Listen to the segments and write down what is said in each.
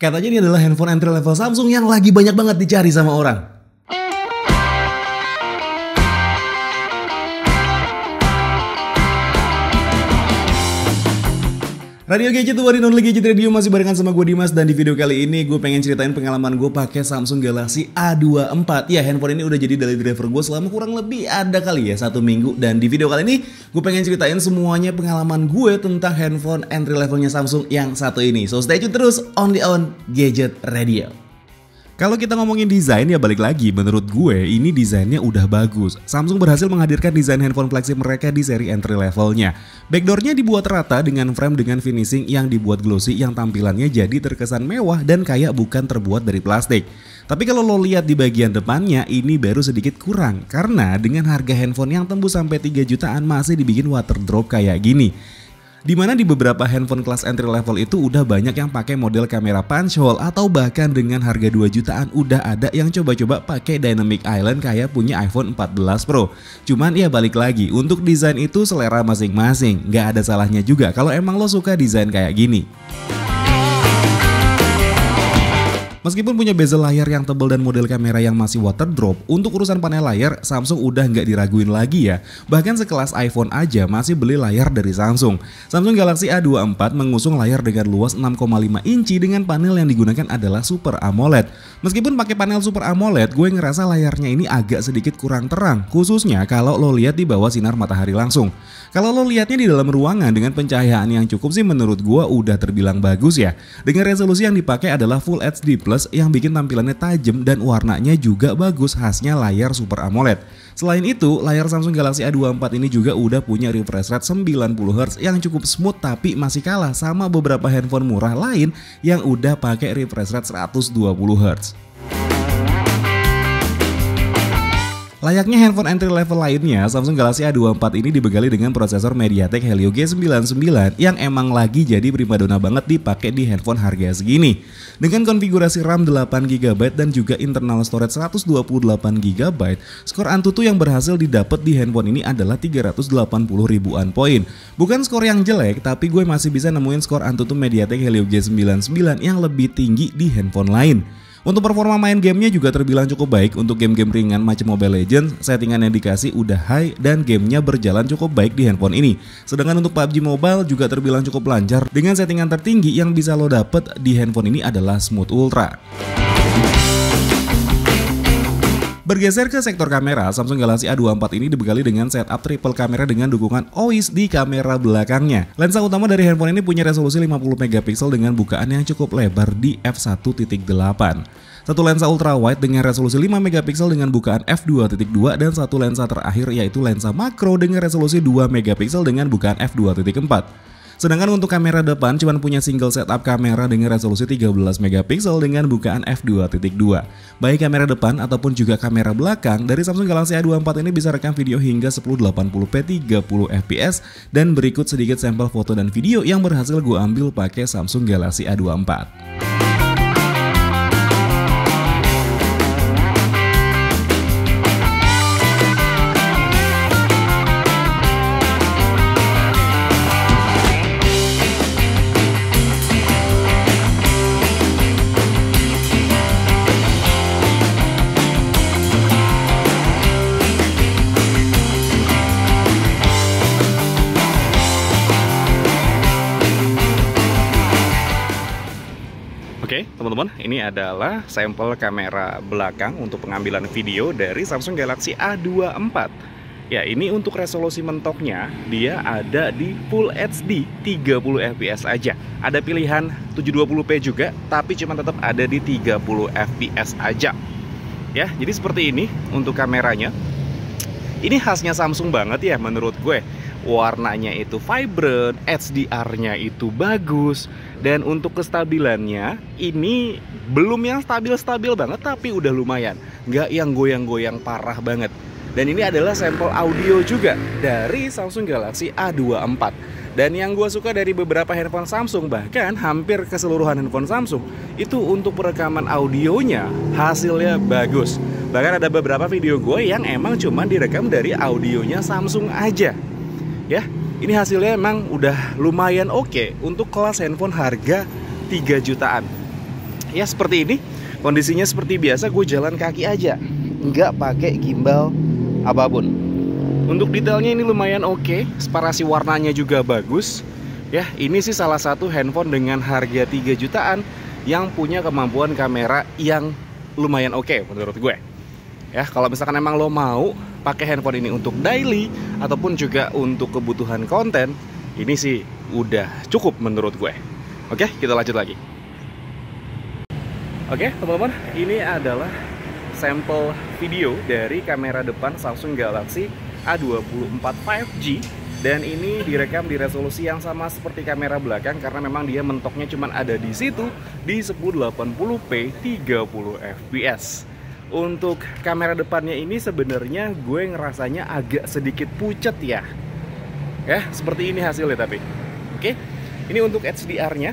Katanya ini adalah handphone entry level Samsung yang lagi banyak banget dicari sama orang. Radio Gadget, one and only Gadget Radio, masih barengan sama gue Dimas. Dan di video kali ini gue pengen ceritain pengalaman gue pakai Samsung Galaxy A24. Ya, handphone ini udah jadi daily driver gue selama kurang lebih ada kali ya 1 minggu. Dan di video kali ini gue pengen ceritain semuanya pengalaman gue tentang handphone entry levelnya Samsung yang satu ini. So stay tune terus only on Gadget Radio. Kalau kita ngomongin desain ya balik lagi, menurut gue ini desainnya udah bagus. Samsung berhasil menghadirkan desain handphone flagship mereka di seri entry levelnya. Backdoornya dibuat rata dengan frame dengan finishing yang dibuat glossy yang tampilannya jadi terkesan mewah dan kayak bukan terbuat dari plastik. Tapi kalau lo lihat di bagian depannya ini baru sedikit kurang, karena dengan harga handphone yang tembus sampai 3 jutaan masih dibikin water drop kayak gini. Dimana di beberapa handphone kelas entry level itu udah banyak yang pakai model kamera punch hole, atau bahkan dengan harga 2 jutaan udah ada yang coba-coba pakai dynamic island kayak punya iPhone 14 Pro. Cuman ya balik lagi, untuk desain itu selera masing-masing, nggak ada salahnya juga kalau emang lo suka desain kayak gini. Meskipun punya bezel layar yang tebal dan model kamera yang masih water drop, untuk urusan panel layar Samsung udah nggak diraguin lagi ya. Bahkan sekelas iPhone aja masih beli layar dari Samsung. Samsung Galaxy A24 mengusung layar dengan luas 6,5 inci dengan panel yang digunakan adalah Super AMOLED. Meskipun pakai panel Super AMOLED, gue ngerasa layarnya ini agak sedikit kurang terang, khususnya kalau lo lihat di bawah sinar matahari langsung. Kalau lo lihatnya di dalam ruangan dengan pencahayaan yang cukup sih menurut gue udah terbilang bagus ya. Dengan resolusi yang dipakai adalah Full HD Plus yang bikin tampilannya tajam dan warnanya juga bagus khasnya layar Super AMOLED. Selain itu, layar Samsung Galaxy A24 ini juga udah punya refresh rate 90Hz yang cukup smooth, tapi masih kalah sama beberapa handphone murah lain yang udah pakai refresh rate 120Hz. Layaknya handphone entry level lainnya, Samsung Galaxy A24 ini dibekali dengan prosesor MediaTek Helio G99 yang emang lagi jadi primadona banget dipakai di handphone harga segini. Dengan konfigurasi RAM 8GB dan juga internal storage 128GB, skor Antutu yang berhasil didapat di handphone ini adalah 380 ribuan poin. Bukan skor yang jelek, tapi gue masih bisa nemuin skor Antutu MediaTek Helio G99 yang lebih tinggi di handphone lain. Untuk performa main gamenya juga terbilang cukup baik. Untuk game-game ringan macam Mobile Legends, settingan yang dikasih udah high dan gamenya berjalan cukup baik di handphone ini. Sedangkan untuk PUBG Mobile juga terbilang cukup lancar dengan settingan tertinggi yang bisa lo dapet di handphone ini adalah Smooth Ultra. Bergeser ke sektor kamera, Samsung Galaxy A24 ini dibekali dengan setup triple kamera dengan dukungan OIS di kamera belakangnya. Lensa utama dari handphone ini punya resolusi 50MP dengan bukaan yang cukup lebar di f1.8. Satu lensa ultra wide dengan resolusi 5MP dengan bukaan f2.2 dan satu lensa terakhir yaitu lensa makro dengan resolusi 2MP dengan bukaan f2.4. Sedangkan untuk kamera depan cuma punya single setup kamera dengan resolusi 13MP dengan bukaan f2.2. Baik kamera depan ataupun juga kamera belakang dari Samsung Galaxy A24 ini bisa rekam video hingga 1080p 30fps, dan berikut sedikit sampel foto dan video yang berhasil gue ambil pakai Samsung Galaxy A24. Oke teman-teman, ini adalah sampel kamera belakang untuk pengambilan video dari Samsung Galaxy A24. Ya, ini untuk resolusi mentoknya dia ada di Full HD 30fps aja. Ada pilihan 720p juga, tapi cuma tetap ada di 30fps aja. Ya, jadi seperti ini untuk kameranya. Ini khasnya Samsung banget ya menurut gue. Warnanya itu vibrant, HDR-nya itu bagus, dan untuk kestabilannya ini belum yang stabil-stabil banget, tapi udah lumayan, nggak yang goyang-goyang parah banget. Dan ini adalah sampel audio juga dari Samsung Galaxy A24. Dan yang gue suka dari beberapa handphone Samsung, bahkan hampir keseluruhan handphone Samsung, itu untuk perekaman audionya hasilnya bagus. Bahkan ada beberapa video gue yang emang cuma direkam dari audionya Samsung aja. Ya, ini hasilnya emang udah lumayan oke untuk kelas handphone harga 3 jutaan. ya seperti ini. Kondisinya seperti biasa, gue jalan kaki aja, nggak pakai gimbal apapun. Untuk detailnya ini lumayan oke, separasi warnanya juga bagus. Ya, ini sih salah satu handphone dengan harga 3 jutaan yang punya kemampuan kamera yang lumayan oke menurut gue. Ya, kalau misalkan emang lo mau pakai handphone ini untuk daily ataupun juga untuk kebutuhan konten, ini sih udah cukup menurut gue. Oke, kita lanjut lagi. Oke, teman-teman, ini adalah sampel video dari kamera depan Samsung Galaxy A24 5G, dan ini direkam di resolusi yang sama seperti kamera belakang karena memang dia mentoknya cuma ada di situ di 1080p 30 fps. Untuk kamera depannya ini sebenarnya gue ngerasanya agak sedikit pucet ya. Ya, seperti ini hasilnya tapi. Oke. Ini untuk HDR-nya.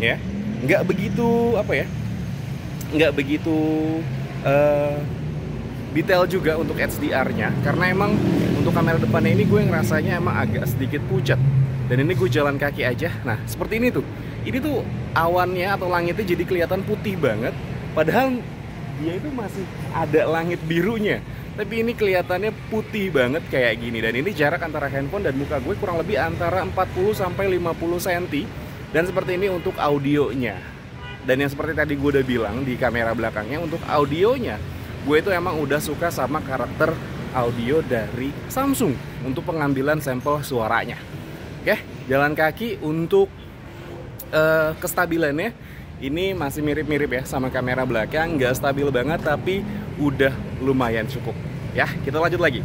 Ya. Nggak begitu nggak begitu detail juga untuk HDR-nya karena emang untuk kamera depannya ini gue ngerasanya emang agak sedikit pucat. Dan ini gue jalan kaki aja. Nah, seperti ini tuh. Ini tuh awannya atau langitnya jadi kelihatan putih banget, padahal dia itu masih ada langit birunya. Tapi ini kelihatannya putih banget kayak gini. Dan ini jarak antara handphone dan muka gue kurang lebih antara 40 sampai 50 cm. Dan seperti ini untuk audionya. Dan yang seperti tadi gue udah bilang di kamera belakangnya, untuk audionya gue itu emang udah suka sama karakter audio dari Samsung untuk pengambilan sampel suaranya. Oke, jalan kaki untuk kestabilannya ini masih mirip-mirip ya sama kamera belakang. Nggak stabil banget tapi udah lumayan cukup. Ya, kita lanjut lagi.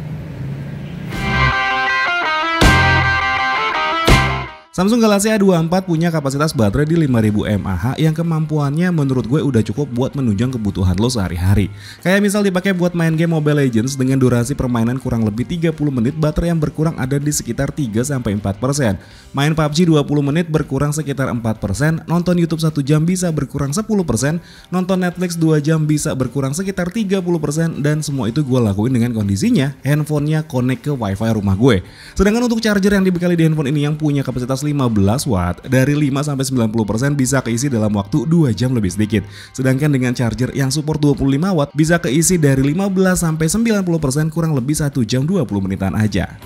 Samsung Galaxy A24 punya kapasitas baterai di 5000 mAh yang kemampuannya menurut gue udah cukup buat menunjang kebutuhan lo sehari-hari. Kayak misal dipakai buat main game Mobile Legends dengan durasi permainan kurang lebih 30 menit, baterai yang berkurang ada di sekitar 3-4%. Main PUBG 20 menit berkurang sekitar 4%, nonton YouTube 1 jam bisa berkurang 10%, nonton Netflix 2 jam bisa berkurang sekitar 30%, dan semua itu gue lakuin dengan kondisinya handphonenya connect ke wifi rumah gue. Sedangkan untuk charger yang dibekali di handphone ini yang punya kapasitas 15 watt, dari 5-90% bisa keisi dalam waktu 2 jam lebih sedikit. Sedangkan dengan charger yang support 25 watt bisa keisi dari 15-90% kurang lebih 1 jam 20 menitan aja.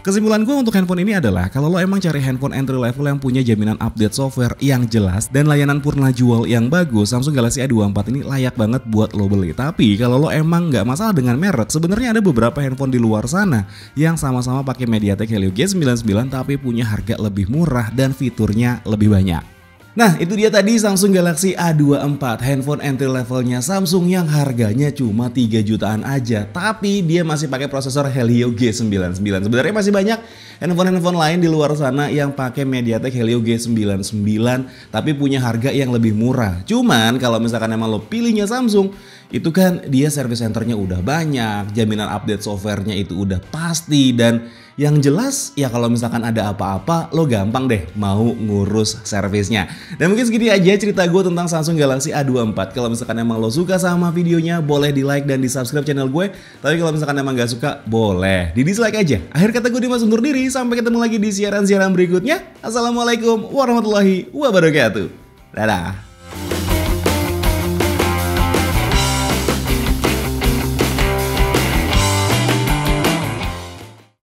Kesimpulan gue untuk handphone ini adalah kalau lo emang cari handphone entry level yang punya jaminan update software yang jelas dan layanan purna jual yang bagus, Samsung Galaxy A24 ini layak banget buat lo beli. Tapi kalau lo emang nggak masalah dengan merek, sebenarnya ada beberapa handphone di luar sana yang sama-sama pakai MediaTek Helio G99 tapi punya harga lebih murah dan fiturnya lebih banyak. Nah, itu dia tadi Samsung Galaxy A24, handphone entry levelnya Samsung yang harganya cuma 3 jutaan aja, tapi dia masih pakai prosesor Helio G99. Sebenarnya masih banyak handphone-handphone lain di luar sana yang pakai MediaTek Helio G99 tapi punya harga yang lebih murah. Cuman kalau misalkan emang lo pilihnya Samsung, itu kan dia service centernya udah banyak, jaminan update softwarenya itu udah pasti, dan yang jelas ya kalau misalkan ada apa-apa lo gampang deh mau ngurus servisnya. Dan mungkin segini aja cerita gue tentang Samsung Galaxy A24. Kalau misalkan emang lo suka sama videonya, boleh di like dan di subscribe channel gue. Tapi kalau misalkan emang gak suka, boleh di dislike aja. Akhir kata gue Dimas undur diri, sampai ketemu lagi di siaran-siaran berikutnya. Assalamualaikum warahmatullahi wabarakatuh. Dadah.